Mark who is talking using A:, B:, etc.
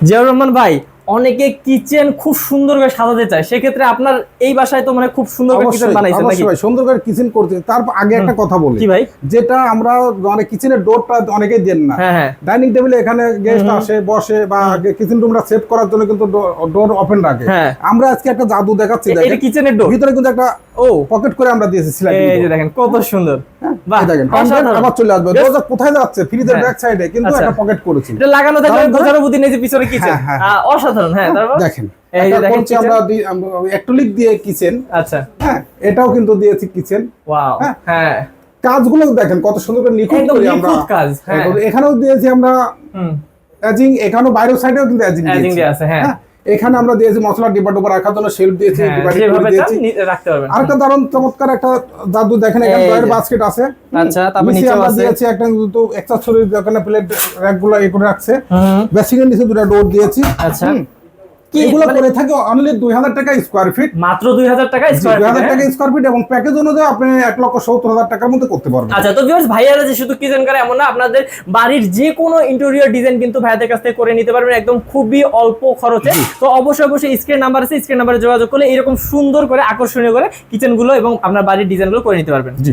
A: জিয়াউর রহমান ভাই, অনেকে কিচেন খুব সুন্দর করে সাজাতে চায়, সেক্ষেত্রে আপনার এই বাসায় তো মানে খুব সুন্দর করে কিচেন বানাইছেন নাকি?
B: অবশ্যই সুন্দর করে কিচেন করতে। তার আগে একটা কথা বলি,
A: কি ভাই?
B: যেটা আমরা মানে কিচেনের ডোরটা অনেকেই দেন না।
A: হ্যাঁ।
B: ডাইনিং টেবিলে এখানে গেস্ট আসে বসে বা কিচেন রুমটা সেভ করার জন্য কিন্তু ডোর ওপেন রাখে। আমরা আজকে একটা জাদু দেখাচ্ছি, দেখেন
A: এটা কিচেনের ডোর,
B: ভিতরে কিন্তু একটা পকেট করে আমরা দিয়েছি স্লাইডিং।
A: এই যে দেখেন কত সুন্দর।
B: বাহ, দেখেন আবার চলে আসবে। দরজা কোথায় যাচ্ছে? ফ্রিজের ব্যাক সাইডে কিন্তু একটা পকেট করেছি।
A: এটা লাগানো থাকলে বোঝারও বুদ্ধি নেই যে পিছনে কিচেন। অসাধারণ। হ্যাঁ, তারপর
B: দেখেন আমরা অ্যাক্রিলিক দিয়ে কিচেন।
A: আচ্ছা,
B: হ্যাঁ, এটাও কিন্তু দিয়েছি কিচেন।
A: ওয়াও। হ্যাঁ,
B: কাজগুলো দেখেন কত সুন্দর করে নিখুঁত করে আমরা
A: কাজ।
B: এখানেও দিয়েছি আমরা এজিং, এখানেও বাইরের সাইডেও কিন্তু এজিং
A: আছে। হ্যাঁ,
B: এখানে আমরা দিয়েছি মশলা ডিব্বা ডুব্বা রাখার জন্য শেলফ দিয়েছি, রাখতে পারবেন। আর একটা দারুণ চমৎকার একটা জাদু দেখেন, এখানে ড্রয়ার বাস্কেট আছে।
A: আচ্ছা, তারপর নিচে
B: আমরা
A: আছে
B: দিয়েছি একটা দুটো অ্যাকসেসরি, যেখানে প্লেট র‍্যাকগুলো এই করে রাখছে। বেসিকের নিচে দুটো ডোর দিয়েছি।
A: আচ্ছা,
B: এগুলো করে থাকে অনলি 2000 টাকা স্কয়ার ফিট।
A: মাত্র 2000 টাকা স্কয়ার ফিট।
B: 2000 টাকা স্কয়ার ফিট এবং প্যাকেজ অনুযায়ী আপনি 1,70,000 টাকার মধ্যে করতে পারবেন।
A: আচ্ছা, তো ভিউয়ার্স, ভাইয়ারা যে শুধু কিচেন করে এমন না, আপনাদের বাড়ির যে কোনো ইন্টেরিয়র ডিজাইন কিন্তু ভাইয়াদের কাছ থেকে করে নিতে পারবেন একদম খুবই অল্প খরচে। তো অবশ্যই স্ক্রিন নাম্বার আছে, স্ক্রিন নাম্বারে যোগাযোগ করলে এরকম সুন্দর করে আকর্ষণীয় করে কিচেনগুলো এবং আপনার বাড়ির ডিজাইনগুলো করে নিতে পারবেন।
B: জি।